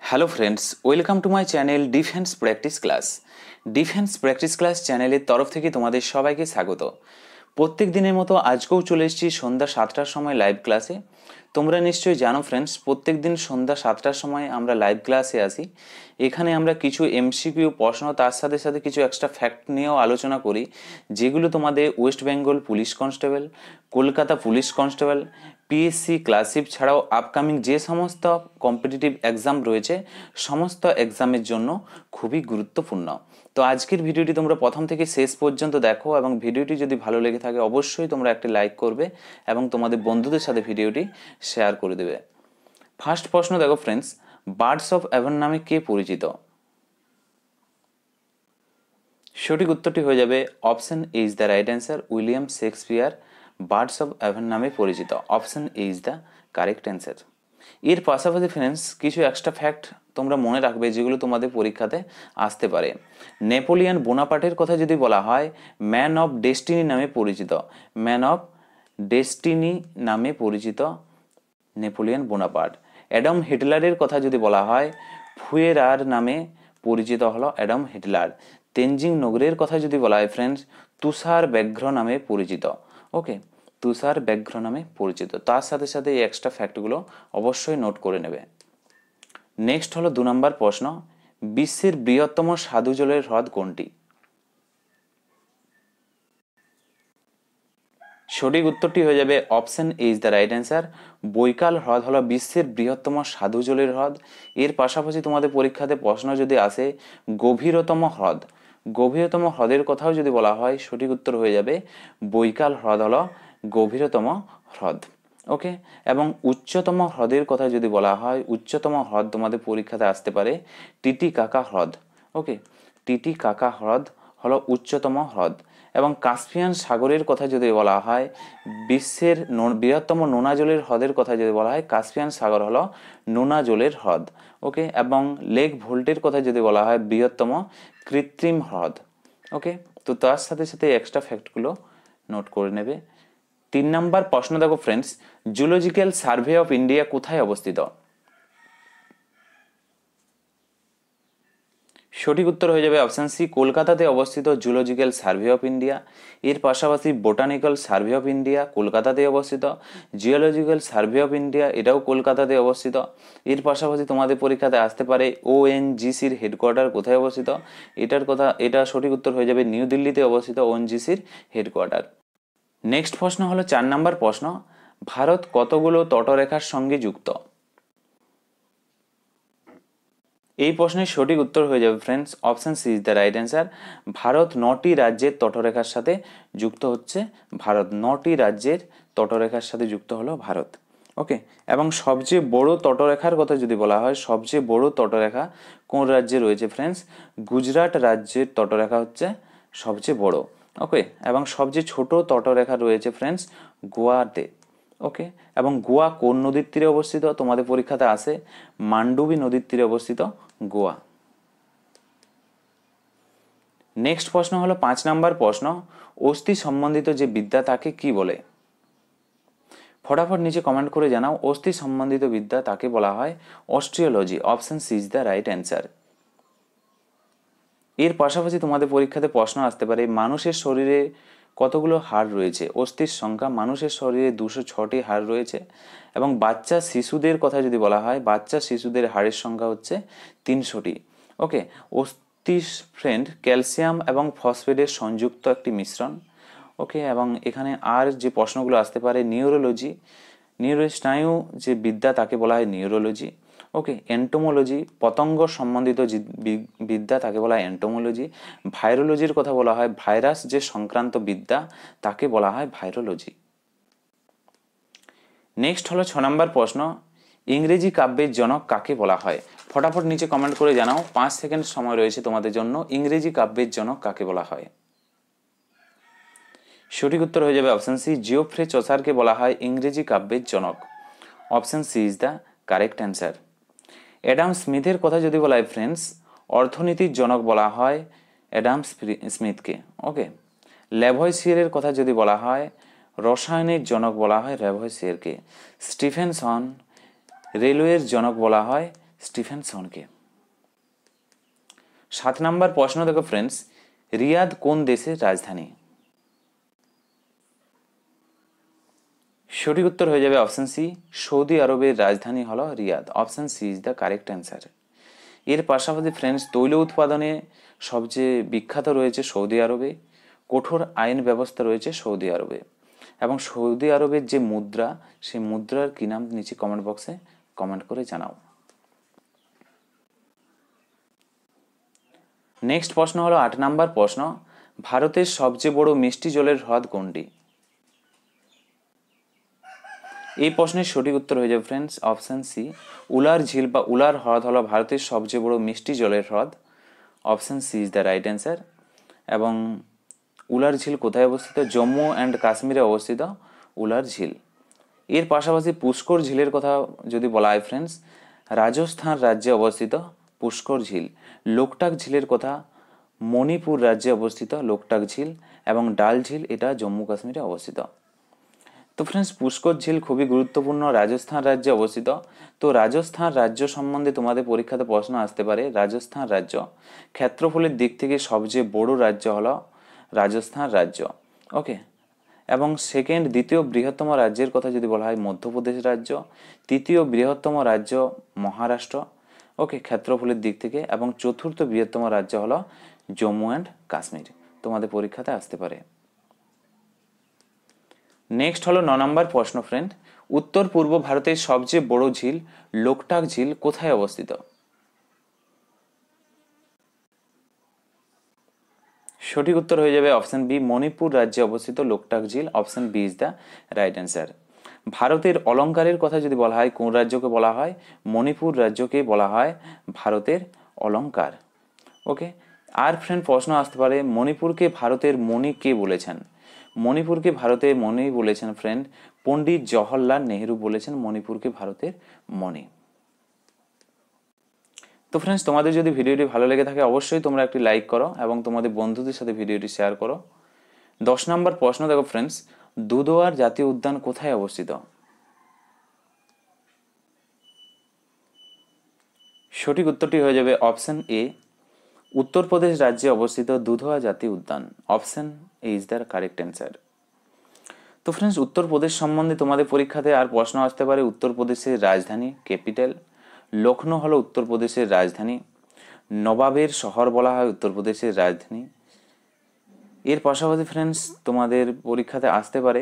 Hello friends, welcome to my channel defence practice class. Defence practice class চ্যানেলের তরফ থেকে তোমাদের সবাইকে স্বাগত। প্রত্যেক দিনের মতো আজকেও চলে এসেছি সন্ধ্যা 7টার সময় লাইভ ক্লাসে। তোমরা নিশ্চয়ই জানো ফ্রেন্ডস, প্রত্যেক দিন সন্ধ্যা 7টার সময় আমরা লাইভ ক্লাসে আসি। এখানে আমরা কিছু এমসিকিউ প্রশ্ন, তার সাথে সাথে কিছু এক্সট্রা ফ্যাক্ট নিয়েও আলোচনা করি, যেগুলো তোমাদের West Bengal police constable, Kolkata police constable, PSC clerkship ছাড়াও আপকামিং যে সমস্ত কম্পিটিটিভ এক্সাম রয়েছে সমস্ত এক্সামের জন্য খুবই গুরুত্বপূর্ণ। তো আজকের ভিডিওটি তোমরা প্রথম থেকে শেষ পর্যন্ত দেখো, এবং ভিডিওটি যদি ভালো লেগে থাকে অবশ্যই তোমরা একটি লাইক করবে এবং তোমাদের বন্ধুদের সাথে ভিডিওটি শেয়ার করে দেবে। ফার্স্ট প্রশ্ন দেখো ফ্রেন্ডস, বার্ডস অফ অ্যাভন নামে কে পরিচিত? সঠিক উত্তরটি হয়ে যাবে option A is the right answer, William Shakespeare birds of Avon নামে পরিচিত। Option A is the correct answer. এর পাশাপাশি ফ্রেন্ডস কিছু এক্সট্রা ফ্যাক্ট তোমরা মনে রাখবে, যেগুলো তোমাদের পরীক্ষাতে আসতে পারে। নেপোলিয়ন বোনাপার্টের কথা যদি বলা হয়, ম্যান অফ ডেস্টিনি নামে পরিচিত। ম্যান অফ ডেস্টিনি নামে পরিচিত নেপোলিয়ন বোনাপার্ট। অ্যাডম হিটলারের কথা যদি বলা হয়, ফুয়েরার নামে পরিচিত হলো অ্যাডম হিটলার। তেনজিং নোগরের কথা যদি বলা হয় ফ্রেন্ডস, তুষার ব্যাঘ্র নামে পরিচিত। ওকে, তুষার ব্যাঘ্র নামে পরিচিত। তার সাথে সাথে এই এক্সট্রা ফ্যাক্টগুলো অবশ্যই নোট করে নেবে। নেক্সট হলো 2 নম্বর প্রশ্ন, বিশ্বের বৃহত্তম স্বাদু জলের হ্রদ কোনটি? সঠিক উত্তরটি হয়ে যাবে option A is the right answer, Baikal হ্রদ হলো বিশ্বের বৃহত্তম স্বাদু জলের হ্রদ। এর পাশাপাশি তোমাদের পরীক্ষাতে প্রশ্ন যদি আসে গভীরতম হ্রদ, গভীরতম হ্রদের কথাও যদি বলা হয়, সঠিক উত্তর হয়ে যাবে বৈকাল হ্রদ হলো গভীরতম হ্রদ। ওকে, এবং উচ্চতম হ্রদের কথা যদি বলা হয়, উচ্চতম হ্রদ তোমাদের পরীক্ষাতে আসতে পারে টিটিকাকা হ্রদ। ওকে, টিটিকাকা হ্রদ হলো উচ্চতম হ্রদ। এবং কাস্পিয়ান সাগরের কথা যদি বলা হয়, বিশ্বের বৃহত্তম নোনা জলের হ্রদের কথা যদি বলা হয়, কাস্পিয়ান সাগর হলো নোনা জলের হ্রদ। ওকে, এবং লেক ভোল্টের কথা যদি বলা হয়, বৃহত্তম কৃত্রিম হ্রদ। ওকে, তো তার সাথে সাথে এক্সট্রা ফ্যাক্টগুলো নোট করে নেবে। 3 নম্বর প্রশ্ন দেখো friends, zoological survey of India কোথায় অবস্থিত? সঠিক উত্তর হয়ে যাবে অপশন সি, কলকাতাতে অবস্থিত জুলজিক্যাল সার্ভে অফ ইন্ডিয়া। এর পাশাপাশি বোটানিক্যাল সার্ভে অফ ইন্ডিয়া কলকাতাতে অবস্থিত। জিওলজিক্যাল সার্ভে অফ ইন্ডিয়া এটাও কলকাতাতে অবস্থিত। এর পাশাপাশি তোমাদের পরীক্ষাতে আসতে পারে ওএনজিসির হেডকোয়ার্টার কোথায় অবস্থিত? এটা সঠিক উত্তর হয়ে যাবে নিউ দিল্লিতে অবস্থিত ওএনজিসির হেডকোয়ার্টার। নেক্সট প্রশ্ন হলো 4 নম্বর প্রশ্ন, ভারত কতগুলো তটরেখার সঙ্গে যুক্ত? এই প্রশ্নের সঠিক উত্তর হয়ে যাবে friends option C is the right answer, Bharat 9টি রাজ্যের তটরেখার সাথে যুক্ত হচ্ছে। ভারত 9টি রাজ্যের তটরেখার সাথে যুক্ত হলো ভারত। ওকে, এবং সবচেয়ে বড় তটরেখার কথা যদি বলা হয়, সবচেয়ে বড় তটরেখা কোন রাজ্যে রয়েছে ফ্রেন্ডস? গুজরাট রাজ্যের তটরেখা হচ্ছে সবচেয়ে বড়। ওকে, এবং সবচেয়ে ছোট তটরেখা রয়েছে ফ্রেন্ডস গোয়াতে। ওকে, এবং গোয়া কোন নদীর তীরে অবস্থিত? তোমাদের পরীক্ষাতে আসে মান্ডুবি নদীর তীরে অবস্থিত গোয়া। নেক্সট প্রশ্ন হলো 5 নম্বর প্রশ্ন, অস্থি সম্বন্ধিত যে বিদ্যা তাকে কি বলে? ফটাফট নিচে কমেন্ট করে জানাও, অস্থি সম্বন্ধিত বিদ্যা তাকে বলা হয় osteology. Option C is the right answer. এর পাশাপাশি তোমাদের পরীক্ষাতে প্রশ্ন আসতে পারে মানুষের শরীরে কতগুলো হাড় রয়েছে? অস্থির সংখ্যা মানুষের শরীরে 206টি হাড় রয়েছে। এবং বাচ্চা শিশুদের কথা যদি বলা হয়, বাচ্চা শিশুদের হাড়ের সংখ্যা হচ্ছে 300টি। ওকে, অস্থি ফ্রেন্ড ক্যালসিয়াম এবং ফসফেটের সংযুক্ত একটি মিশ্রণ। ওকে, এবং এখানে আর যে প্রশ্নগুলো আসতে পারে নিউরোলজি, স্নায়ু যে বিদ্যা তাকে বলা হয় নিউরোলজি। ওকে, এন্টোমোলজি পতঙ্গ সম্বন্ধিত যে বিদ্যা তাকে বলা হয় এন্টোমোলজি। ভাইরোলজির কথা বলা হয় ভাইরাস যে সংক্রান্ত বিদ্যা তাকে বলা হয় ভাইরোলজি। নেক্সট হলো 6 নম্বর প্রশ্ন, ইংরেজি কাব্যের জনক কাকে বলা হয়? ফটাফট নিচে কমেন্ট করে জানাও, 5 সেকেন্ড সময় রয়েছে তোমাদের জন্য। ইংরেজি কাব্যের জনক কাকে বলা হয়? সঠিক উত্তর হয়ে যাবে অপশন সি, জিওফ্রে চসারকে বলা হয় ইংরেজি কাব্যের জনক। Option C is the correct answer. Adam স্মিথের কথা যদি বলা হয় ফ্রেন্ডস, অর্থনীতির জনক বলা হয় অ্যাডাম স্মিথকে। ওকে, ল্যাভয়েসিয়ারের কথা যদি বলা হয়, রসায়নের জনক বলা হয় ল্যাভয়েসিয়ারকে। স্টিফেনসন রেলওয়ের জনক বলা হয় স্টিফেনসনকে। 7 নম্বর প্রশ্ন দেখো ফ্রেন্ডস, রিয়াদ কোন দেশের রাজধানী? সঠিক উত্তর হয়ে যাবে অপশন সি, সৌদি আরবের রাজধানী হলো Riyadh. Option C is the correct answer. এর পাশাপাশি ফ্রেন্ডস তৈল উৎপাদনে সবচেয়ে বিখ্যাত রয়েছে সৌদি আরবে, কঠোর আইন ব্যবস্থা রয়েছে সৌদি আরবে, এবং সৌদি আরবের যে মুদ্রা, সেই মুদ্রার কি নাম নিচে কমেন্ট বক্সে কমেন্ট করে জানাও। নেক্সট প্রশ্ন হলো 8 নম্বর প্রশ্ন, ভারতের সবচেয়ে বড় মিষ্টি জলের হ্রদ কোনটি? এই প্রশ্নের সঠিক উত্তর হয়ে যাবে ফ্রেন্ডস অপশন সি, উলার ঝিল বা উলার হ্রদ হলো ভারতের সবচেয়ে বড় মিষ্টি জলের হ্রদ। Option C is the right answer. এবং উলার ঝিল কোথায় অবস্থিত? জম্মু অ্যান্ড কাশ্মীরে অবস্থিত উলার ঝিল। এর পাশাপাশি পুষ্কর ঝিলের কথা যদি বলা হয় ফ্রেন্ডস, রাজস্থান রাজ্যে অবস্থিত পুষ্কর ঝিল। লোকটাক ঝিলের কথা মণিপুর রাজ্যে অবস্থিত লোকটাক ঝিল, এবং ডাল ঝিল এটা জম্মু কাশ্মীরে অবস্থিত। তো ফ্রেন্ডস পুষ্কর ঝিল খুবই গুরুত্বপূর্ণ, রাজস্থান রাজ্যে অবস্থিত। তো রাজস্থান রাজ্য সম্বন্ধে তোমাদের পরীক্ষাতে প্রশ্ন আসতে পারে। রাজস্থান রাজ্য ক্ষেত্রফলের দিক থেকে সবচেয়ে বড় রাজ্য হলো রাজস্থান রাজ্য। ওকে, এবং দ্বিতীয় বৃহত্তম রাজ্যের কথা যদি বলা হয় মধ্যপ্রদেশ রাজ্য, তৃতীয় বৃহত্তম রাজ্য মহারাষ্ট্র, ওকে, ক্ষেত্রফলের দিক থেকে, এবং চতুর্থ বৃহত্তম রাজ্য হলো জম্মু অ্যান্ড কাশ্মীর। তোমাদের পরীক্ষাতে আসতে পারে। নেক্সট হলো 9 নম্বর প্রশ্ন ফ্রেন্ড, উত্তর পূর্ব ভারতের সবচেয়ে বড় ঝিল লোকটাক ঝিল কোথায় অবস্থিত? সঠিক উত্তর হয়ে যাবে অপশন বি, মণিপুর রাজ্যে অবস্থিত লোকটাক ঝিল। Option B is the right answer. ভারতের অলংকারের কথা যদি বলা হয় কোন রাজ্যকে বলা হয়? মণিপুর রাজ্যকে বলা হয় ভারতের অলংকার। ওকে, আর ফ্রেন্ড প্রশ্ন আসতে পারে মণিপুরকে ভারতের মণি কে বলেছেন? মণিপুরকে ভারতের মণি বলেছেন ফ্রেন্ড পণ্ডিত জওহরলাল নেহেরু বলেছেন মণিপুরকে ভারতের মণি। তো ফ্রেন্ডস তোমাদের যদি ভিডিওটি ভালো লেগে থাকে অবশ্যই তোমরা একটি লাইক করো এবং তোমাদের বন্ধুদের সাথে ভিডিওটি শেয়ার করো। 10 নম্বর প্রশ্ন দেখো ফ্রেন্ডস, দুধওয়ার জাতীয় উদ্যান কোথায় অবস্থিত? সঠিক উত্তরটি হয়ে যাবে অপশন এ, উত্তরপ্রদেশ রাজ্যে অবস্থিত দুধওয়া জাতীয় উদ্যান। Option A is the correct answer. তো ফ্রেন্ডস উত্তরপ্রদেশ সম্বন্ধে তোমাদের পরীক্ষাতে আর প্রশ্ন আসতে পারে উত্তরপ্রদেশের রাজধানী ক্যাপিটাল। লখনৌ হলো উত্তরপ্রদেশের রাজধানী। নবাবের শহর বলা হয় উত্তরপ্রদেশের রাজধানী। এর পাশাপাশি ফ্রেন্ডস তোমাদের পরীক্ষাতে আসতে পারে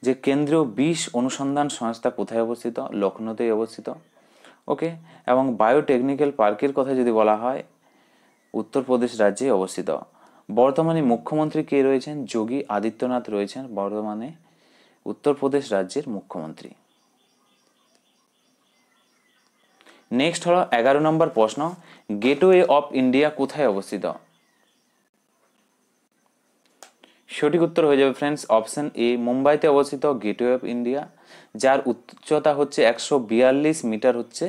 যে কেন্দ্রীয় বিষ অনুসন্ধান সংস্থা কোথায় অবস্থিত? লখনৌতেই অবস্থিত। ওকে, এবং বায়োটেকনিক্যাল পার্কের কথা যদি বলা হয় উত্তরপ্রদেশ রাজ্যে অবস্থিত। বর্তমানে মুখ্যমন্ত্রী কে রয়েছেন? যোগী আদিত্যনাথ রয়েছেন বর্তমানে উত্তরপ্রদেশ রাজ্যের মুখ্যমন্ত্রী। নেক্সট হলো 11 নম্বর প্রশ্ন, গেটওয়ে অফ ইন্ডিয়া কোথায় অবস্থিত? সঠিক উত্তর হয়ে যাবে ফ্রেন্ডস অপশন এ, মুম্বাইতে অবস্থিত গেটওয়ে অফ ইন্ডিয়া, যার উচ্চতা হচ্ছে 142 মিটার হচ্ছে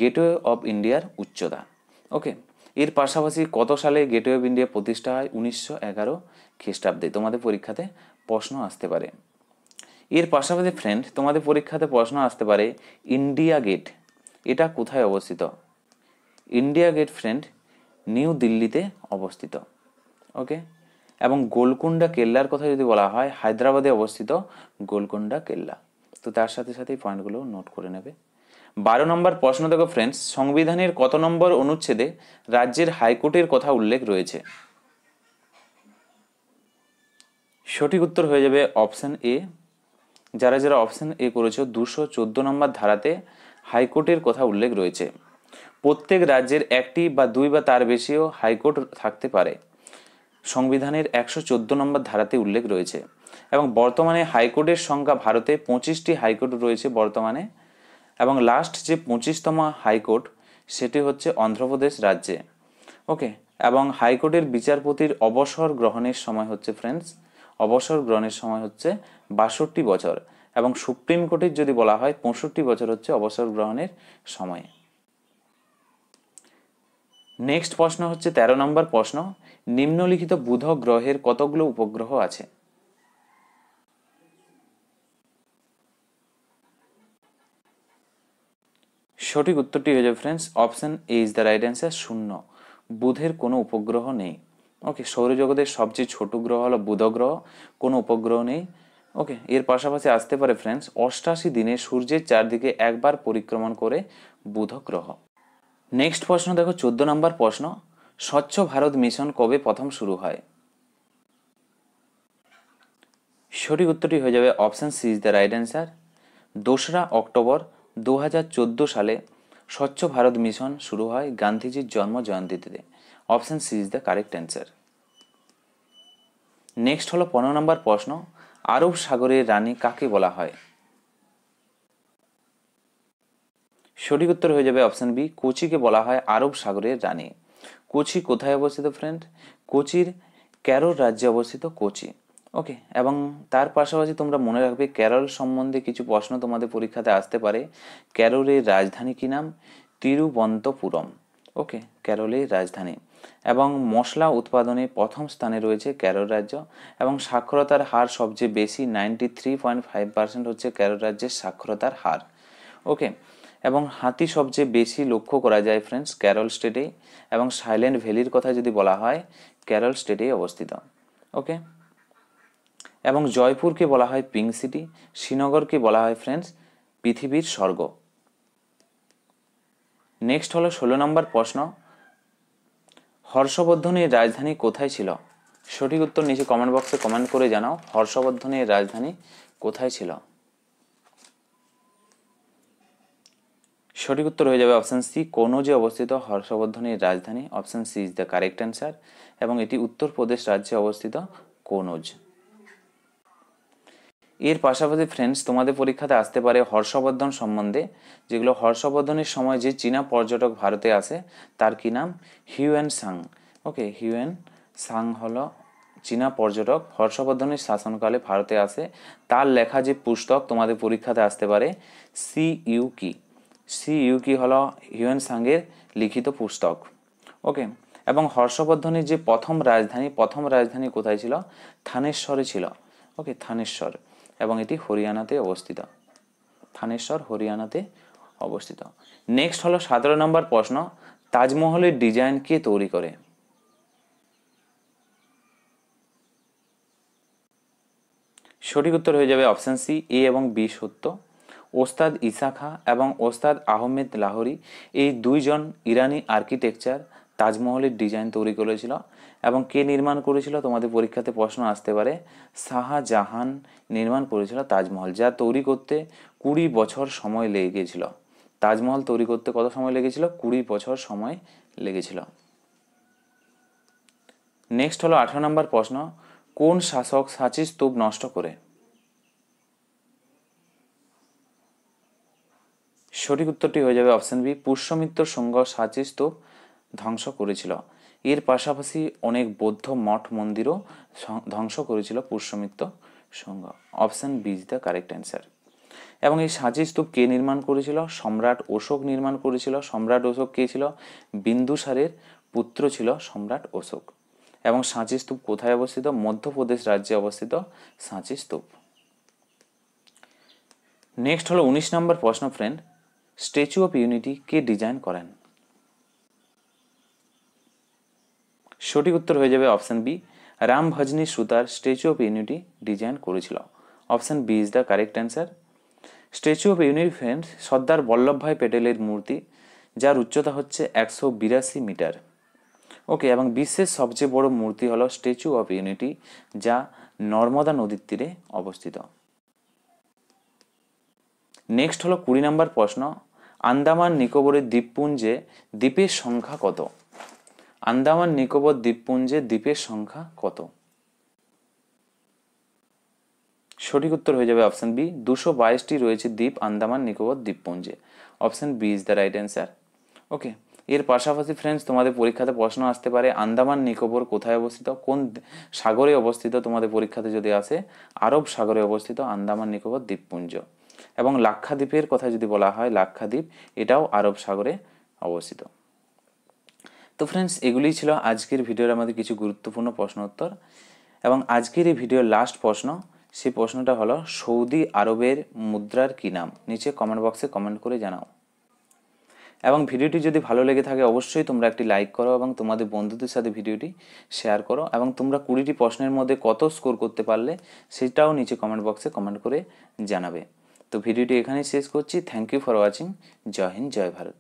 গেটওয়ে অফ ইন্ডিয়ার উচ্চতা। ওকে, এর পাশাপাশি কত সালে গেটওয়ে অফ ইন্ডিয়া প্রতিষ্ঠা হয়? 1911 খ্রিস্টাব্দে। তোমাদের পরীক্ষাতে প্রশ্ন আসতে পারে। এর পাশাপাশি ফ্রেন্ড তোমাদের পরীক্ষাতে প্রশ্ন আসতে পারে ইন্ডিয়া গেট এটা কোথায় অবস্থিত? ইন্ডিয়া গেট ফ্রেন্ড নিউ দিল্লিতে অবস্থিত। ওকে, এবং গোলকুন্ডা কেল্লার কথা যদি বলা হয় হায়দ্রাবাদে অবস্থিত গোলকুন্ডা কেল্লা। তো তার সাথে সাথে পয়েন্টগুলো নোট করে নেবে। 12 নম্বর প্রশ্ন দেখো ফ্রেন্ডস, সংবিধানের কত নম্বর অনুচ্ছেদে রাজ্যের হাইকোর্টের কথা উল্লেখ রয়েছে? সঠিক উত্তর হয়ে যাবে অপশন এ, যারা যারা অপশন এ করেছো 214 নম্বর ধারাতে হাইকোর্টের কথা উল্লেখ রয়েছে। প্রত্যেক রাজ্যের একটি বা দুই বা তার বেশিও হাইকোর্ট থাকতে পারে, সংবিধানের 114 নম্বর ধারাতে উল্লেখ রয়েছে। এবং বর্তমানে হাইকোর্টের সংখ্যা ভারতে 25টি হাইকোর্ট রয়েছে বর্তমানে, এবং লাস্ট যে 25তম হাইকোর্ট সেটি হচ্ছে অন্ধ্রপ্রদেশ রাজ্যে। ওকে, এবং হাইকোর্টের বিচারপতির অবসর গ্রহণের সময় হচ্ছে ফ্রেন্ডস, অবসর গ্রহণের সময় হচ্ছে 62 বছর, এবং সুপ্রিম কোর্টের যদি বলা হয় 65 বছর হচ্ছে অবসর গ্রহণের সময়। নেক্সট প্রশ্ন হচ্ছে 13 নম্বর প্রশ্ন, নিম্নলিখিত বুধ গ্রহের কতগুলো উপগ্রহ আছে? সঠিক উত্তরটি হয়ে যাবে friends option A is the right answer, শূন্য। বুধের কোনো উপগ্রহ নেই। ওকে, সৌরজগতের সবচেয়ে ছোট গ্রহ হলো বুধ গ্রহ, কোনো উপগ্রহ নেই। ওকে, এর পাশাপাশি আসতে পারে ফ্রেন্ডস 88 দিনে সূর্যের চারদিকে একবার পরিক্রমণ করে বুধ গ্রহ। নেক্সট প্রশ্ন দেখো, 14 নম্বর প্রশ্ন, স্বচ্ছ ভারত মিশন কবে প্রথম শুরু হয়? সঠিক উত্তরটি হয়ে যাবে option C is the right answer, 2রা অক্টোবর 2014 সালে স্বচ্ছ ভারত মিশন শুরু হয় গান্ধীজির জন্ম জয়ন্তীতে। Option C is the correct answer. Next হলো 15 নম্বর প্রশ্ন, আরব সাগরের রানী কাকে বলা হয়? সঠিক উত্তর হয়ে যাবে অপশন বি, কোচিকে বলা হয় আরব সাগরের রানী। কোচি কোথায় অবস্থিত ফ্রেন্ড? কোচির কেরল রাজ্যে অবস্থিত কোচি। ওকে, এবং তার পাশাপাশি তোমরা মনে রাখবে কেরল সম্বন্ধে কিছু প্রশ্ন তোমাদের পরীক্ষাতে আসতে পারে। কেরলের রাজধানী কি নাম? তিরুবনন্তপুরম। ওকে, কেরলের রাজধানী। এবং মশলা উৎপাদনে প্রথম স্থানে রয়েছে কেরল রাজ্য, এবং সাক্ষরতার হার সবচেয়ে বেশি 93.5% হচ্ছে কেরল রাজ্যের সাক্ষরতার হার। ওকে, এবং হাতি সবচেয়ে বেশি লক্ষ্য করা যায় ফ্রেন্ডস কেরল স্টেটেই, এবং সাইলেন্ট ভ্যালির কথা যদি বলা হয় কেরল স্টেটেই অবস্থিত। ওকে, এবং জয়পুরকে বলা হয় পিঙ্ক সিটি, শ্রীনগরকে বলা হয় ফ্রেন্ডস পৃথিবীর স্বর্গ। নেক্সট হলো 16 নম্বর প্রশ্ন, হর্ষবর্ধনের রাজধানী কোথায় ছিল? সঠিক উত্তর নিচে কমেন্ট বক্সে কমেন্ট করে জানাও, হর্ষবর্ধনের রাজধানী কোথায় ছিল? সঠিক উত্তর হয়ে যাবে অপশন সি, কনৌজে অবস্থিত হর্ষবর্ধনের রাজধানী। Option C is the correct answer, এবং এটি উত্তরপ্রদেশ রাজ্যে অবস্থিত কনৌজ। এর পাশাপাশি ফ্রেন্ডস তোমাদের পরীক্ষাতে আসতে পারে হর্ষবর্ধন সম্বন্ধে, যেগুলো হর্ষবর্ধনের সময় যে চীনা পর্যটক ভারতে আসে তার কি নাম? Hiuen Tsang. ওকে, হিউয়েন সাং হলো চীনা পর্যটক, হর্ষবর্ধনের শাসনকালে ভারতে আসে। তার লেখা যে পুস্তক তোমাদের পরীক্ষাতে আসতে পারে সি ইউ কি হলো হিউয়েন সাংয়ের লিখিত পুস্তক। ওকে, এবং হর্ষবর্ধনের যে প্রথম রাজধানী কোথায় ছিল? থানেশ্বরে ছিল। ওকে, থানেশ্বর, এবং এটি হরিয়ানাতে অবস্থিত। থানেশ্বর হরিয়ানাতে অবস্থিত। নেক্সট হলো 17 নম্বর প্রশ্ন, তাজমহলের ডিজাইন কে তৈরি করে? সঠিক উত্তর হয়ে যাবে অপশন সি, এ এবং বি সত্য। ওস্তাদ ঈসা খাঁ এবং ওস্তাদ আহমেদ লাহোরি এই দুইজন ইরানি আর্কিটেকচার তাজমহলের ডিজাইন তৈরি করেছিল। এবং কে নির্মাণ করেছিল? তোমাদের পরীক্ষাতে প্রশ্ন আসতে পারে, শাহজাহান নির্মাণ করেছিল তাজমহল, যা তৈরি করতে 20 বছর সময় লেগে গিয়েছিল। তাজমহল তৈরি করতে কত সময় লেগেছিল? 20 বছর সময় লেগেছিল। নেক্সট হলো 18 নম্বর প্রশ্ন, কোন শাসক সাঁচি স্তূপ নষ্ট করে? সঠিক উত্তরটি হয়ে যাবে অপশন বি, পুষ্যমিত্র শুঙ্গ সাঁচি স্তূপ ধ্বংস করেছিল। এর পাশাপাশি অনেক বৌদ্ধ মঠ মন্দিরও ধ্বংস করেছিল Pushyamitra Shunga. Option B is the correct answer. এবং এই সাঁচি স্তূপ কে নির্মাণ করেছিল? সম্রাট অশোক নির্মাণ করেছিল। সম্রাট অশোক কে ছিল? বিন্দুসারের পুত্র ছিল সম্রাট অশোক। এবং সাঁচি স্তূপ কোথায় অবস্থিত? মধ্যপ্রদেশ রাজ্যে অবস্থিত সাঁচি স্তূপ। নেক্সট হলো 19 নম্বর প্রশ্ন friend, statue of unity K design করেন? সঠিক উত্তর হয়ে যাবে অপশন বি, রাম ভজনী Sutar statue of unity design করেছিল। Option B is the correct answer. Statue of unity friend Sardar Vallabhbhai প্যাটেলের মূর্তি, যার উচ্চতা হচ্ছে 182 মিটার। ওকে, এবং বিশ্বের সবচেয়ে বড় মূর্তি হলো স্ট্যাচু অফ ইউনিটি, যা নর্মদা নদীর তীরে অবস্থিত। নেক্সট হলো 20 নম্বর প্রশ্ন, আন্দামান নিকোবরের দ্বীপপুঞ্জে দ্বীপের সংখ্যা কত? আন্দামান নিকোবর দ্বীপপুঞ্জে দ্বীপের সংখ্যা কত? সঠিক উত্তর হয়ে যাবে অপশন বি, 222টি রয়েছে দ্বীপ আন্দামান নিকোবর দ্বীপপুঞ্জে। Option B is the right answer. Okay, এর পাশাপাশি ফ্রেন্ডস তোমাদের পরীক্ষাতে প্রশ্ন আসতে পারে আন্দামান নিকোবর কোথায় অবস্থিত, কোন সাগরে অবস্থিত? তোমাদের পরীক্ষাতে যদি আসে আরব সাগরে অবস্থিত আন্দামান নিকোবর দ্বীপপুঞ্জ। এবং লাক্ষাদ্বীপের কথা যদি বলা হয়, লাক্ষাদ্বীপ এটাও আরব সাগরে অবস্থিত। তো ফ্রেন্ডস, এগুলি ছিল আজকের ভিডিওর আমাদের কিছু গুরুত্বপূর্ণ প্রশ্ন উত্তর। এবং আজকের এই ভিডিওর লাস্ট প্রশ্ন, সেই প্রশ্নটা হলো সৌদি আরবের মুদ্রার কি নাম? নিচে কমেন্ট বক্সে কমেন্ট করে জানাও। এবং ভিডিওটি যদি ভালো লেগে থাকে অবশ্যই তোমরা একটি লাইক করো এবং তোমাদের বন্ধুদের সাথে ভিডিওটি শেয়ার করো, এবং তোমরা 20টি প্রশ্নের মধ্যে কত স্কোর করতে পারলে সেটাও নিচে কমেন্ট বক্সে কমেন্ট করে জানাবে। তো ভিডিওটি এখানেই শেষ করছি। Thank you for watching. জয় হিন্দ, জয় ভারত।